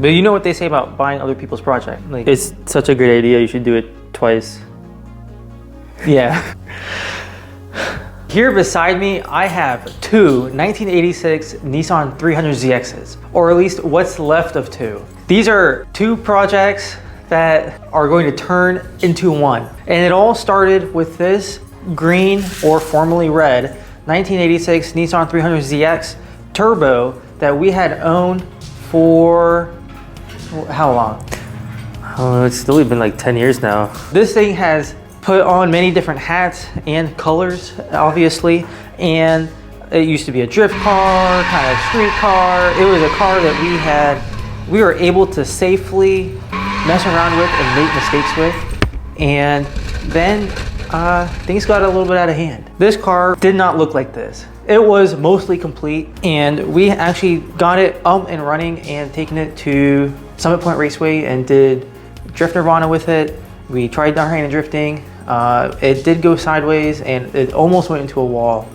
But you know what they say about buying other people's project. Like, It's such a great idea. You should do it twice. yeah. Here beside me, I have two 1986 Nissan 300ZXs, or at least what's left of two. These are two projects that are going to turn into one. And it all started with this green, or formerly red, 1986 Nissan 300ZX Turbo that we had owned for how long? Oh, it's still been like 10 years now. This thing has put on many different hats and colors, obviously, and it used to be a drift car, kind of street car. It was a car that we were able to safely mess around with and make mistakes with, and then things got a little bit out of hand. This car did not look like this. It was mostly complete, and we actually got it up and running and taken it to Summit Point Raceway and did Drift Nirvana with it. We tried downhand drifting. It did go sideways and it almost went into a wall.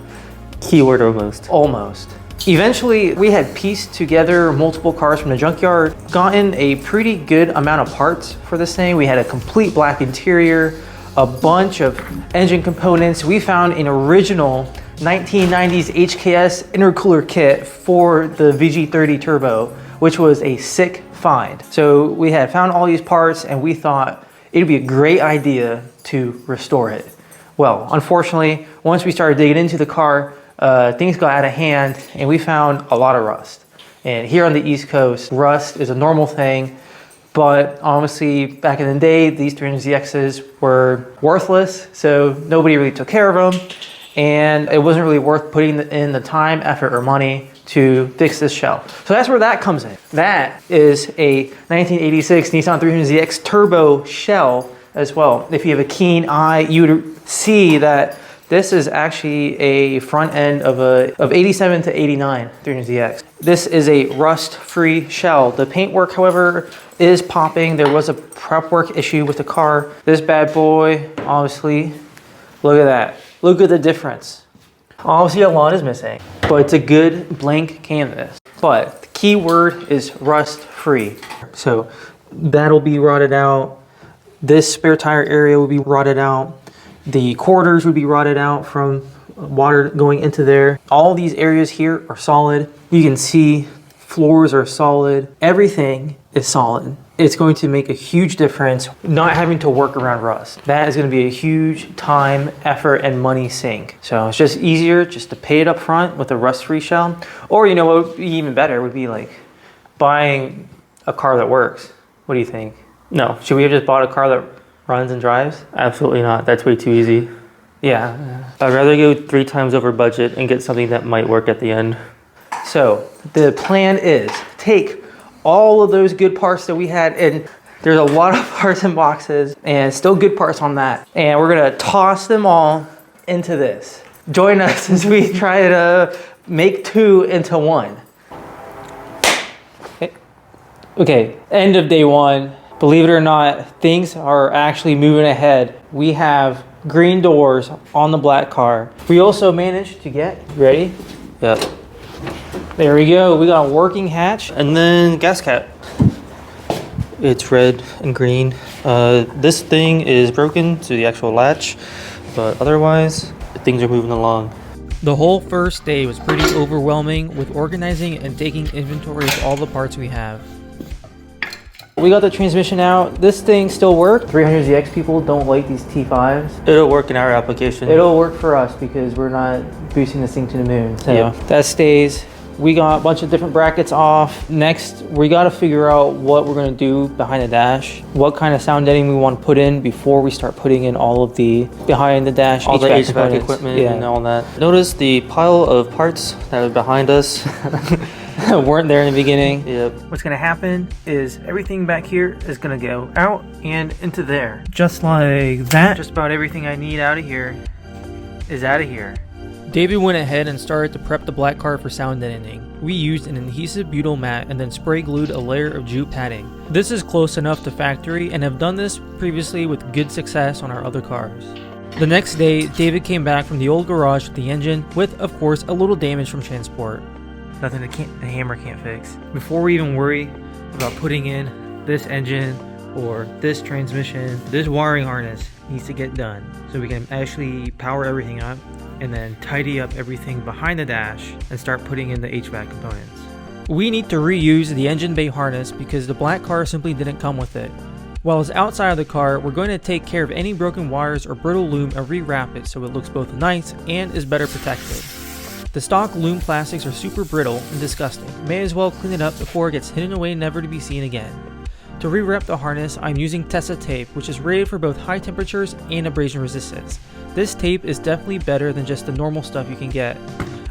Keyword almost. Almost. Eventually, we had pieced together multiple cars from the junkyard, gotten a pretty good amount of parts for this thing. We had a complete black interior, a bunch of engine components. We found an original 1990s HKS intercooler kit for the VG30 Turbo, which was a sick find. So we had found all these parts and we thought it'd be a great idea to restore it. Well, unfortunately, once we started digging into the car, things got out of hand and we found a lot of rust. And here on the East Coast, rust is a normal thing, but honestly, back in the day, these 300ZXs were worthless, so nobody really took care of them. And it wasn't really worth putting in the time, effort, or money to fix this shell. So that's where that comes in. That is a 1986 Nissan 300ZX Turbo shell as well. If you have a keen eye, you would see that this is actually a front end of 87 to 89 300ZX. This is a rust-free shell. The paintwork, however, is popping. There was a prep work issue with the car. This bad boy, obviously, look at that. Look at the difference. Obviously, a lot is missing, but it's a good blank canvas. But the key word is rust-free. So that'll be rotted out. This spare tire area will be rotted out. The quarters would be rotted out from water going into there. All these areas here are solid. You can see floors are solid. Everything is solid. It's going to make a huge difference not having to work around rust. That is going to be a huge time, effort, and money sink. So it's just easier just to pay it up front with a rust-free shell. Or, you know, what would be even better would be like buying a car that works. What do you think? No. Should we have just bought a car that runs and drives? Absolutely not. That's way too easy. Yeah. I'd rather go 3 times over budget and get something that might work at the end. So the plan is take all of those good parts that we had, and there's a lot of parts and boxes and still good parts on that. And we're gonna toss them all into this. Join us as we try to make 2 into 1. Okay, end of day 1. Believe it or not, things are actually moving ahead. We have green doors on the black car. We also managed to get, ready? Yep. There we go. We got a working hatch. And then gas cap. It's red and green. This thing is broken to the actual latch, but otherwise things are moving along. The whole first day was pretty overwhelming with organizing and taking inventory of all the parts we have. We got the transmission out. This thing still works. 300ZX people don't like these T5s. It'll work in our application. It'll work for us because we're not boosting this thing to the moon. So Yep. that stays. We got a bunch of different brackets off. Next, we got to figure out what we're going to do behind the dash, what kind of sound deadening we want to put in before we start putting in all of the behind the dash all the HVAC components. equipment and all that. Notice the pile of parts that are behind us. Weren't there in the beginning. Yep. What's going to happen is everything back here is going to go out and into there. Just like that. Just about everything I need out of here is out of here. David went ahead and started to prep the black car for sound deadening. We used an adhesive butyl mat and then spray glued a layer of jute padding. This is close enough to factory and have done this previously with good success on our other cars. The next day, David came back from the old garage with the engine with, of course, a little damage from transport. Nothing the hammer can't fix. Before we even worry about putting in this engine or this transmission. This wiring harness needs to get done so we can actually power everything up and then tidy up everything behind the dash and start putting in the HVAC components. We need to reuse the engine bay harness because the black car simply didn't come with it. While it's outside of the car, we're going to take care of any broken wires or brittle loom and rewrap it so it looks both nice and is better protected. The stock loom plastics are super brittle and disgusting. May as well clean it up before it gets hidden away never to be seen again. To rewrap the harness, I'm using Tessa tape, which is rated for both high temperatures and abrasion resistance. This tape is definitely better than just the normal stuff you can get.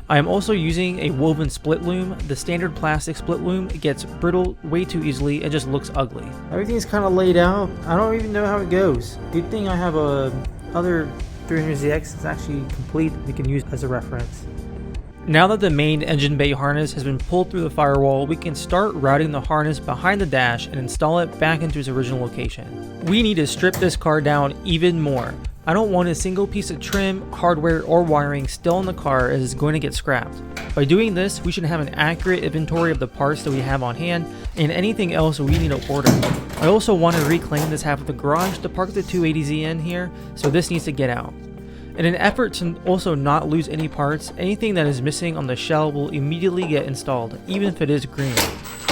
I am also using a woven split loom. The standard plastic split loom gets brittle way too easily and just looks ugly. Everything's kind of laid out. I don't even know how it goes. Good thing I have a other 300ZX that's actually complete we can use as a reference. Now that the main engine bay harness has been pulled through the firewall, we can start routing the harness behind the dash and install it back into its original location. We need to strip this car down even more. I don't want a single piece of trim, hardware, or wiring still in the car as it's going to get scrapped. By doing this, we should have an accurate inventory of the parts that we have on hand and anything else we need to order. I also want to reclaim this half of the garage to park the 280Z in here, so this needs to get out. In an effort to also not lose any parts, anything that is missing on the shell will immediately get installed, even if it is green.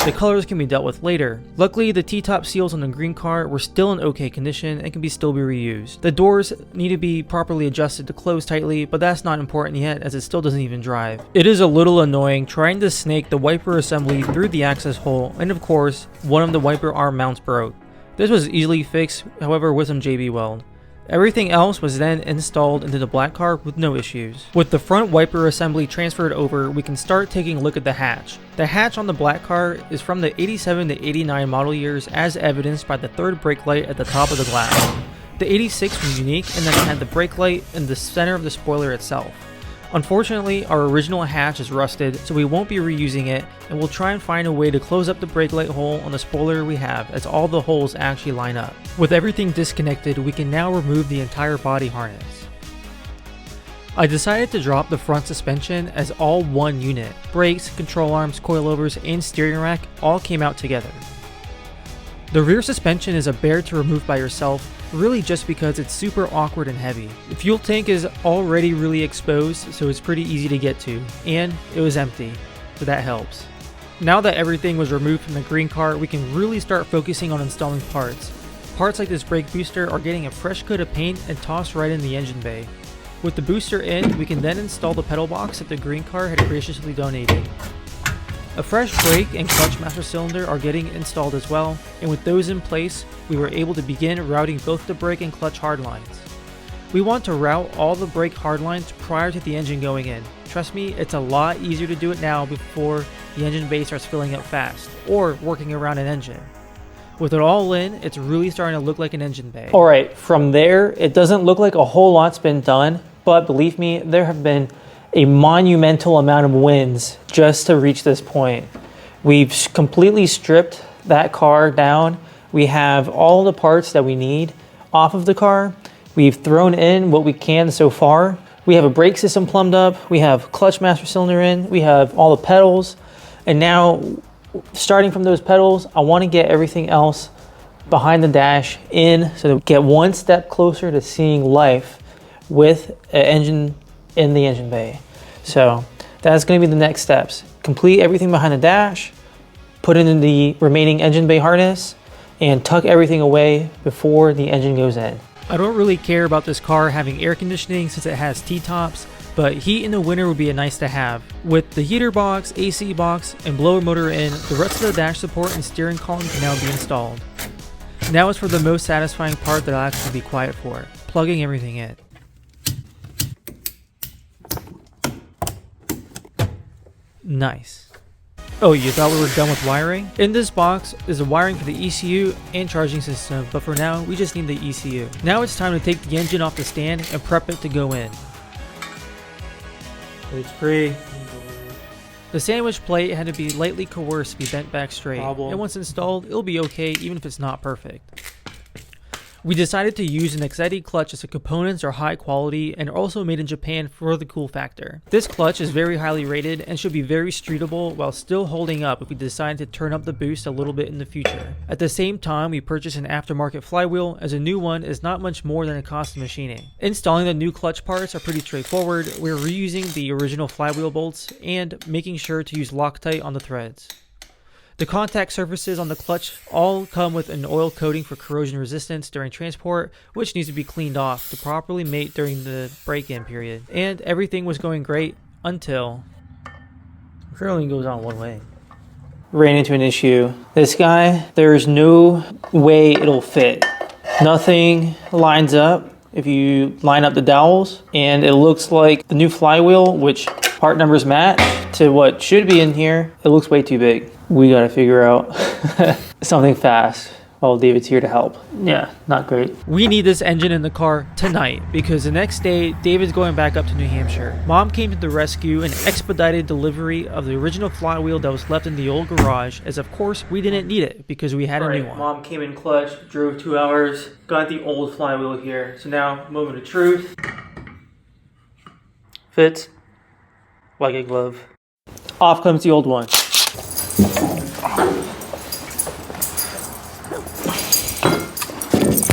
The colors can be dealt with later. Luckily, the T-top seals on the green car were still in okay condition and can still be reused. The doors need to be properly adjusted to close tightly, but that's not important yet as it still doesn't even drive. It is a little annoying trying to snake the wiper assembly through the access hole, and of course, one of the wiper arm mounts broke. This was easily fixed, however, with some JB weld. Everything else was then installed into the black car with no issues. With the front wiper assembly transferred over, we can start taking a look at the hatch. The hatch on the black car is from the 87 to 89 model years as evidenced by the third brake light at the top of the glass. The 86 was unique in that it had the brake light in the center of the spoiler itself. Unfortunately, our original hatch is rusted, so we won't be reusing it, and we'll try and find a way to close up the brake light hole on the spoiler we have, as all the holes actually line up. With everything disconnected, we can now remove the entire body harness. I decided to drop the front suspension as all one unit. Brakes, control arms, coilovers, and steering rack all came out together. The rear suspension is a bear to remove by yourself, really just because it's super awkward and heavy. The fuel tank is already really exposed, so it's pretty easy to get to, and it was empty, so that helps. Now that everything was removed from the green car, we can really start focusing on installing parts. Parts like this brake booster are getting a fresh coat of paint and tossed right in the engine bay. With the booster in, we can then install the pedal box that the green car had graciously donated. A fresh brake and clutch master cylinder are getting installed as well, and with those in place, we were able to begin routing both the brake and clutch hard lines. We want to route all the brake hard lines prior to the engine going in. Trust me, it's a lot easier to do it now before the engine bay starts filling up fast, or working around an engine. With it all in, it's really starting to look like an engine bay. Alright, from there, it doesn't look like a whole lot's been done, but believe me, there have been a monumental amount of wins just to reach this point. We've completely stripped that car down. We have all the parts that we need off of the car. We've thrown in what we can so far. We have a brake system plumbed up. We have clutch master cylinder in. We have all the pedals. And now, starting from those pedals, I want to get everything else behind the dash in so that we get one step closer to seeing life with an engine in the engine bay. So that's going to be the next steps. Complete everything behind the dash, put it in the remaining engine bay harness, and tuck everything away before the engine goes in. I don't really care about this car having air conditioning since it has T-tops, but heat in the winter would be a nice to have. With the heater box, AC box, and blower motor in, the rest of the dash support and steering column can now be installed. Now is for the most satisfying part that I'll actually be quiet for, plugging everything in. Nice. Oh, you thought we were done with wiring? In this box is the wiring for the ECU and charging system, but for now, we just need the ECU. Now it's time to take the engine off the stand and prep it to go in. It's free. The sandwich plate had to be lightly coerced to be bent back straight, and once installed, it'll be okay even if it's not perfect. We decided to use an Excite clutch as the components are high quality and are also made in Japan for the cool factor. This clutch is very highly rated and should be very streetable while still holding up if we decide to turn up the boost a little bit in the future. At the same time, we purchased an aftermarket flywheel, as a new one is not much more than a cost of machining. Installing the new clutch parts are pretty straightforward. We're reusing the original flywheel bolts and making sure to use Loctite on the threads. The contact surfaces on the clutch all come with an oil coating for corrosion resistance during transport, which needs to be cleaned off to properly mate during the break-in period. And everything was going great until... It only goes on one way. Ran into an issue. This guy, there's no way it'll fit. Nothing lines up if you line up the dowels, and it looks like the new flywheel, which part numbers match to what should be in here, it looks way too big. We gotta figure out something fast while David's here to help. Yeah, not great. We need this engine in the car tonight because the next day, David's going back up to New Hampshire. Mom came to the rescue and expedited delivery of the original flywheel that was left in the old garage, as of course we didn't need it because we had a new one. Mom came in clutch, drove 2 hours, got the old flywheel here. So now, moment of truth. Fits like a glove. Off comes the old one.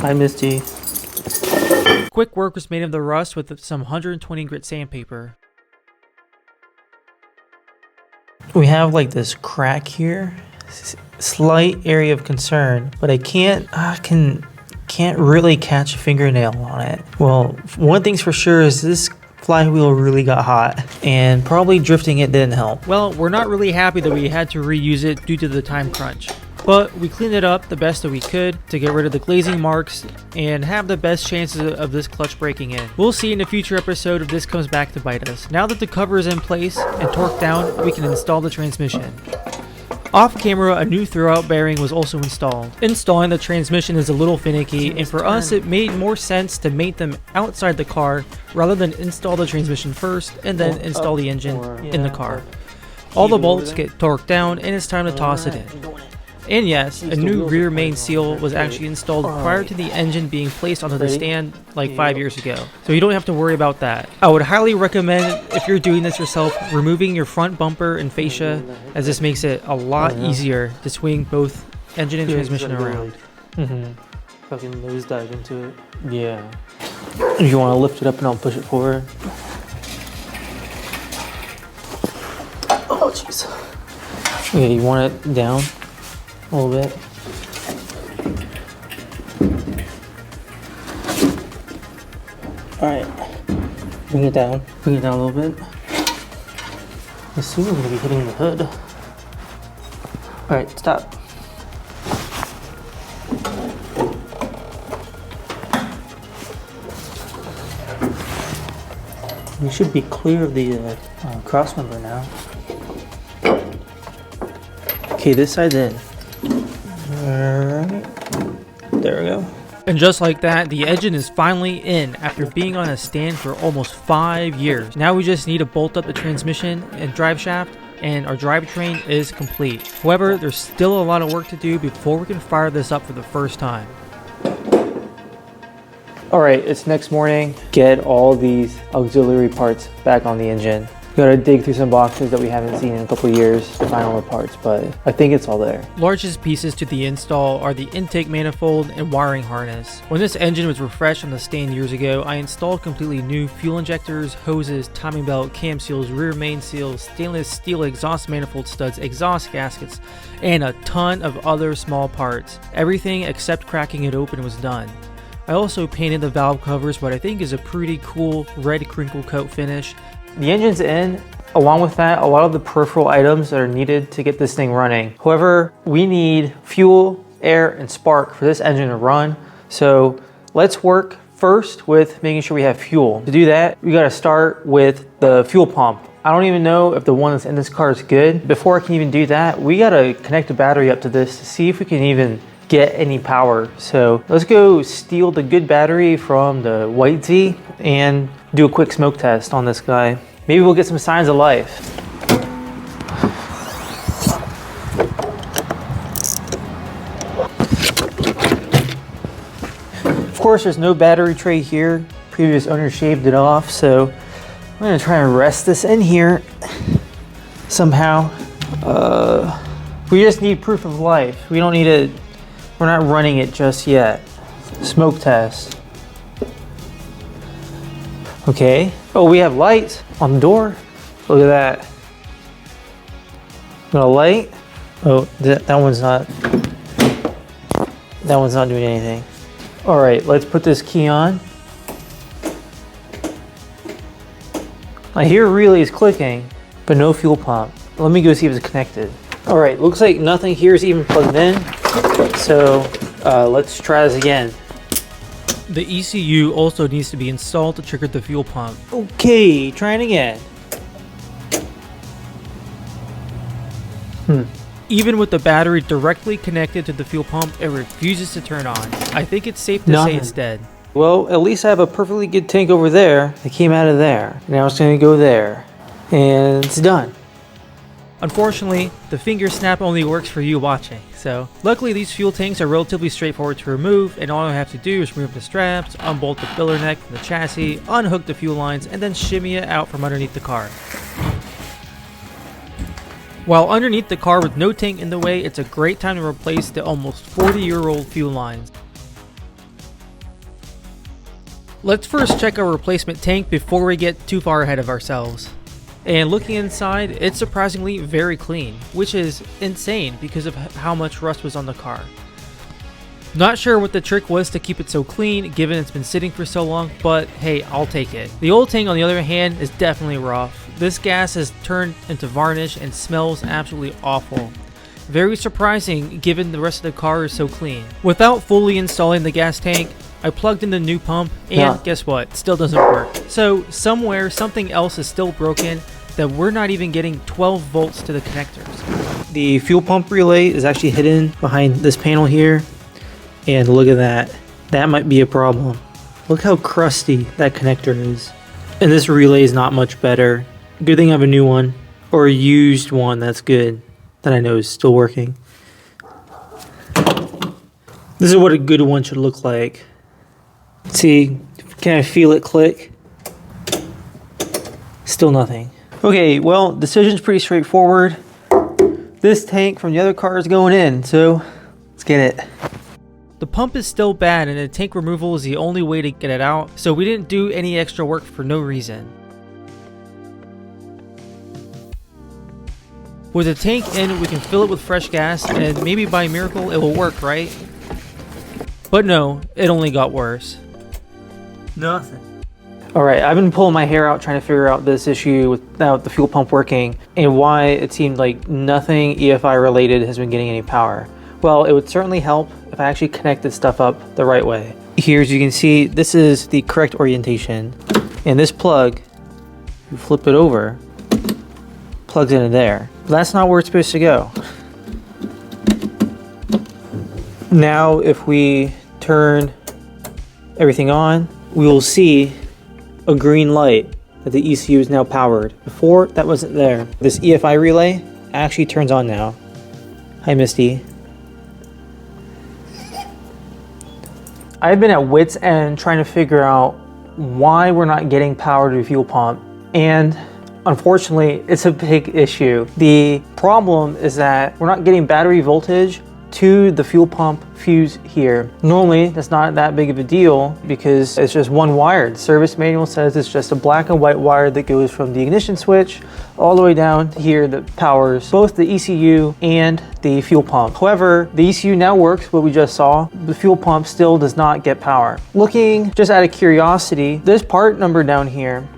Hi, Misty. Quick work was made of the rust with some 120 grit sandpaper. We have like this crack here, slight area of concern, but I can't really catch a fingernail on it. Well, one thing's for sure is this flywheel really got hot, and probably drifting it didn't help. Well, we're not really happy that we had to reuse it due to the time crunch. But we cleaned it up the best that we could to get rid of the glazing marks and have the best chances of this clutch breaking in. We'll see in a future episode if this comes back to bite us. Now that the cover is in place and torqued down, we can install the transmission. Off camera, a new throwout bearing was also installed. Installing the transmission is a little finicky, and for us it made more sense to mate them outside the car rather than install the transmission first and then install the engine in the car. All the bolts get torqued down and it's time to toss it in. And yes, a new rear main seal was actually installed prior to the engine being placed onto the stand like 5 years ago, so you don't have to worry about that. I would highly recommend, if you're doing this yourself, removing your front bumper and fascia, as this makes it a lot easier to swing both engine and transmission around. Fucking nosedive into it. Yeah. If you want to lift it up and I'll push it forward. Oh jeez. Okay, you want it down a little bit. Alright, bring it down a little bit. I assume I'm going to be hitting the hood. Alright, stop. We should be clear of the cross member now. Okay, this side's in. Alright, there we go. And just like that, the engine is finally in after being on a stand for almost 5 years. Now we just need to bolt up the transmission and drive shaft, and our drivetrain is complete. However, there's still a lot of work to do before we can fire this up for the first time. Alright, it's next morning. Get all these auxiliary parts back on the engine. Gotta dig through some boxes that we haven't seen in a couple of years to find all the parts, but I think it's all there. Largest pieces to the install are the intake manifold and wiring harness. When this engine was refreshed on the stand years ago, I installed completely new fuel injectors, hoses, timing belt, cam seals, rear main seals, stainless steel exhaust manifold studs, exhaust gaskets, and a ton of other small parts. Everything except cracking it open was done. I also painted the valve covers what I think is a pretty cool red crinkle coat finish. The engine's in. Along with that, a lot of the peripheral items that are needed to get this thing running. However, we need fuel, air, and spark for this engine to run. So let's work first with making sure we have fuel. To do that, we gotta start with the fuel pump. I don't even know if the one that's in this car is good. Before I can even do that, we gotta connect the battery up to this to see if we can even get any power. So let's go steal the good battery from the White Z and do a quick smoke test on this guy. Maybe we'll get some signs of life. course, there's no battery tray here. Previous owner shaved it off, so I'm gonna try and rest this in here somehow. We just need proof of life. We don't need it. We're not running it just yet. Smoke test. Okay. Oh, we have lights on the door. Look at that. Got a light. Oh, that one's not. That one's not doing anything. All right, let's put this key on. I hear relays clicking, but no fuel pump. Let me go see if it's connected. All right, looks like nothing here is even plugged in. So let's try this again. The ECU also needs to be installed to trigger the fuel pump. Okay, trying again. Even with the battery directly connected to the fuel pump, it refuses to turn on. I think it's safe to say it's dead. Well, at least I have a perfectly good tank over there that came out of there. Now it's gonna go there, and it's done. Unfortunately, the finger snap only works for you watching, so luckily these fuel tanks are relatively straightforward to remove, and all I have to do is remove the straps, unbolt the filler neck from the chassis, unhook the fuel lines, and then shimmy it out from underneath the car. While underneath the car with no tank in the way, it's a great time to replace the almost 40-year-old fuel lines. Let's first check our replacement tank before we get too far ahead of ourselves. And looking inside, it's surprisingly very clean, which is insane because of how much rust was on the car. Not sure what the trick was to keep it so clean given it's been sitting for so long, but hey, I'll take it. The old tank on the other hand is definitely rough. This gas has turned into varnish and smells absolutely awful. Very surprising given the rest of the car is so clean. Without fully installing the gas tank, I plugged in the new pump and guess what? Still doesn't work. So somewhere something else is still broken that we're not even getting 12 volts to the connectors. The fuel pump relay is actually hidden behind this panel here. And look at that. That might be a problem. Look how crusty that connector is. And this relay is not much better. Good thing I have a new one. Or a used one that's good. That I know is still working. This is what a good one should look like. See, can I feel it click? Still nothing. Okay, well, decision's pretty straightforward. This tank from the other car is going in, so let's get it. The pump is still bad and the tank removal is the only way to get it out, so we didn't do any extra work for no reason. With the tank in, we can fill it with fresh gas and maybe by miracle it will work, right? But no, it only got worse. Nothing. All right, I've been pulling my hair out trying to figure out this issue without the fuel pump working and why it seemed like nothing EFI related has been getting any power. Well, it would certainly help if I actually connected stuff up the right way. Here, as you can see, this is the correct orientation. And this plug, you flip it over, plugs into there. But that's not where it's supposed to go. Now, if we turn everything on, we will see a green light that the ECU is now powered. Before, that wasn't there. This EFI relay actually turns on now. Hi, Misty. I've been at wit's end trying to figure out why we're not getting power to the fuel pump, and unfortunately, it's a big issue. The problem is that we're not getting battery voltage to the fuel pump fuse here. Normally, that's not that big of a deal because it's just one wire. The service manual says it's just a black and white wire that goes from the ignition switch all the way down here that powers both the ECU and the fuel pump. However, the ECU now works, what we just saw. The fuel pump still does not get power. Looking just out of curiosity, this part number down here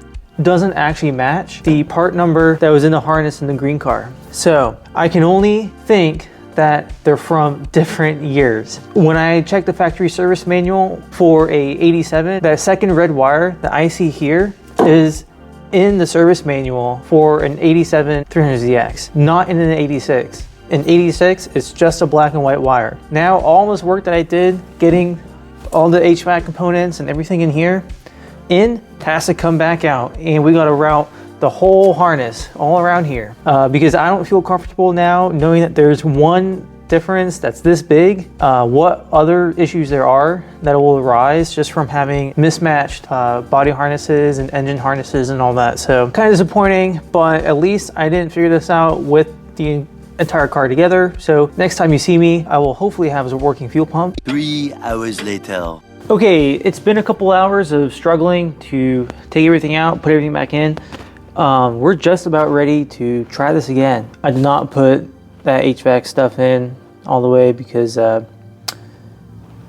doesn't actually match the part number that was in the harness in the green car. So I can only think that they're from different years. When I checked the factory service manual for a 87, that second red wire that I see here is in the service manual for an 87 300ZX, not in an 86. In 86, it's just a black and white wire. Now, all this work that I did, getting all the HVAC components and everything in here, has to come back out, and we gotta route the whole harness all around here because I don't feel comfortable now knowing that there's one difference that's this big, what other issues there are that will arise just from having mismatched body harnesses and engine harnesses and all that. So kind of disappointing, but at least I didn't figure this out with the entire car together. So next time you see me, I will hopefully have a working fuel pump. 3 hours later. Okay, it's been a couple hours of struggling to take everything out, put everything back in. We're just about ready to try this again. I did not put that HVAC stuff in all the way because I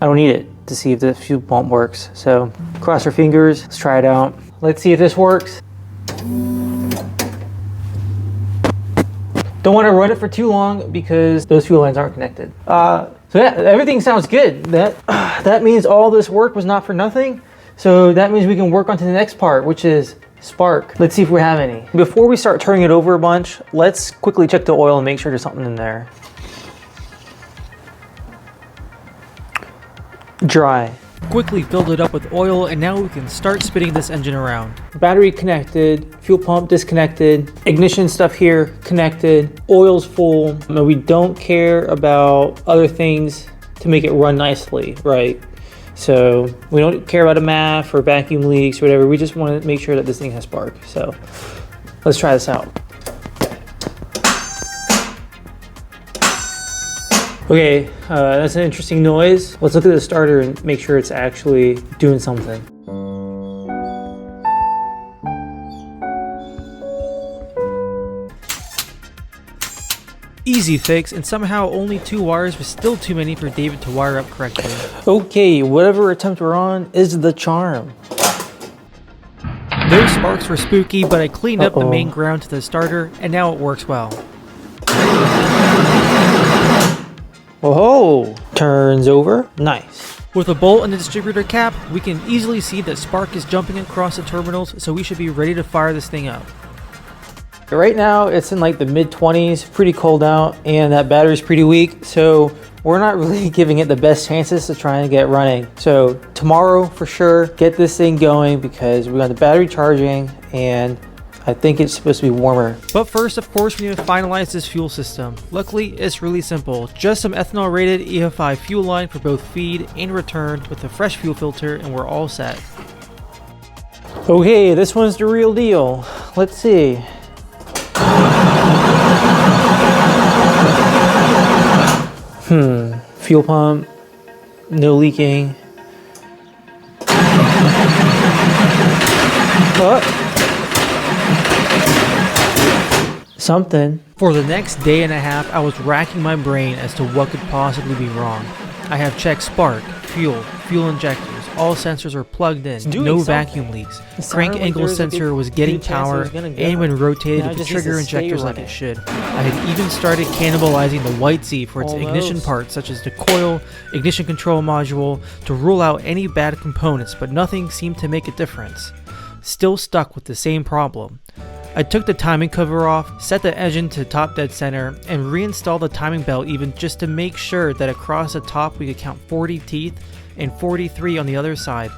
don't need it to see if the fuel pump works. So cross our fingers, let's try it out. Let's see if this works. Don't want to run it for too long because those fuel lines aren't connected. So yeah, everything sounds good. That means all this work was not for nothing. So that means we can work on to the next part, which is spark. Let's see if we have any. Before we start turning it over a bunch, let's quickly check the oil and make sure there's something in there. Dry. Quickly filled it up with oil, and now we can start spinning this engine around. Battery connected, fuel pump disconnected, ignition stuff here connected, oil's full. We don't care about other things to make it run nicely, right? So we don't care about a MAF or vacuum leaks or whatever. We just want to make sure that this thing has spark. So let's try this out. Okay, that's an interesting noise. Let's look at the starter and make sure it's actually doing something. Easy fix, and somehow only 2 wires was still too many for David to wire up correctly. Okay, whatever attempt we're on is the charm. Those sparks were spooky, but I cleaned up the main ground to the starter, and now it works well. Whoa, turns over, nice. With a bolt and the distributor cap, we can easily see that spark is jumping across the terminals, so we should be ready to fire this thing up. Right now it's in like the mid 20s, pretty cold out, and that battery's pretty weak, so we're not really giving it the best chances to try and get running. So tomorrow for sure, get this thing going because we got the battery charging and I think it's supposed to be warmer. But first, of course, we need to finalize this fuel system. Luckily, it's really simple. Just some ethanol rated EFI fuel line for both feed and return with a fresh fuel filter, and we're all set. Okay, this one's the real deal. Let's see. Fuel pump, no leaking. Something. For the next day and a half, I was racking my brain as to what could possibly be wrong. I have checked spark, fuel injectors, all sensors are plugged in, no vacuum leaks. Crank angle sensor was getting power, and when rotated, the trigger injectors like it should. I had even started cannibalizing the White Z for its ignition parts, such as the coil, ignition control module, to rule out any bad components, but nothing seemed to make a difference. Still stuck with the same problem. I took the timing cover off, set the engine to top dead center, and reinstalled the timing belt even just to make sure that across the top we could count 40 teeth and 43 on the other side,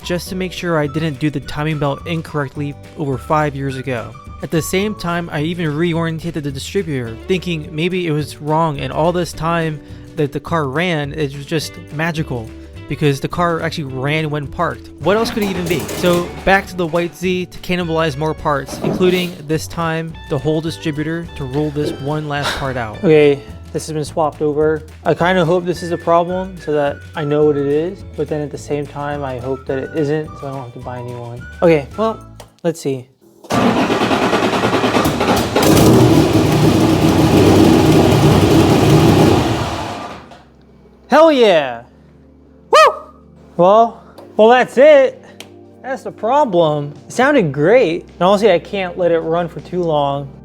just to make sure I didn't do the timing belt incorrectly over 5 years ago. At the same time, I even reoriented the distributor, thinking maybe it was wrong and all this time that the car ran, it was just magical, because the car actually ran when parked. What else could it even be? So back to the White Z to cannibalize more parts, including this time the whole distributor to roll this one last part out. Okay, this has been swapped over. I kind of hope this is a problem so that I know what it is, but then at the same time I hope that it isn't so I don't have to buy a new one. Okay, well, let's see. Hell yeah! Woo! Well, that's it. That's the problem. It sounded great. And honestly, I can't let it run for too long.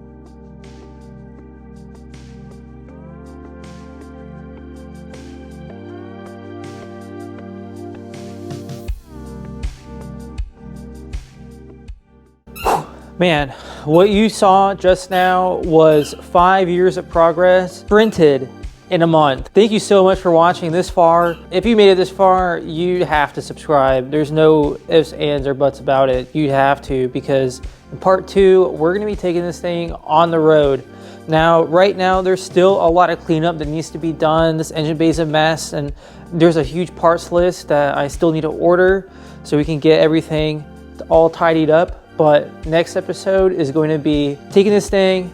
Man, what you saw just now was 5 years of progress sprinted in a month. Thank you so much for watching this far. If you made it this far, you have to subscribe. There's no ifs, ands, or buts about it. You have to, because in part 2, we're gonna be taking this thing on the road Now, right now, there's still a lot of cleanup that needs to be done. This engine bay is a mess, and there's a huge parts list that I still need to order so we can get everything all tidied up. But next episode is going to be taking this thing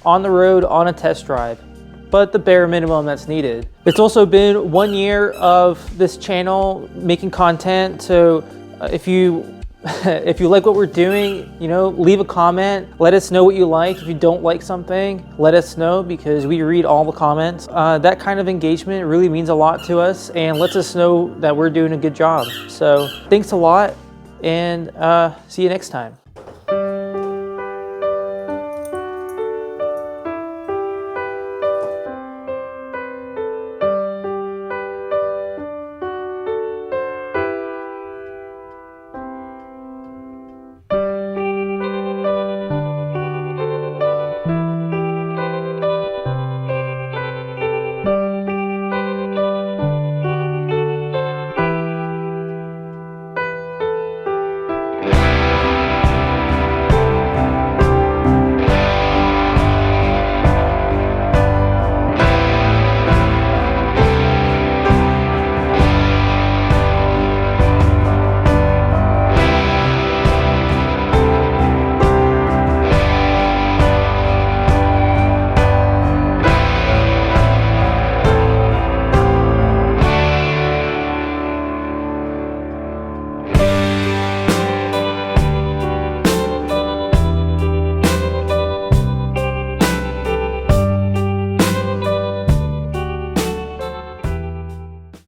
on the road on a test drive, but the bare minimum that's needed. It's also been 1 year of this channel making content, so if you if you like what we're doing, you know, leave a comment. Let us know what you like. If you don't like something, let us know, because we read all the comments. That kind of engagement really means a lot to us and lets us know that we're doing a good job. So thanks a lot, and see you next time.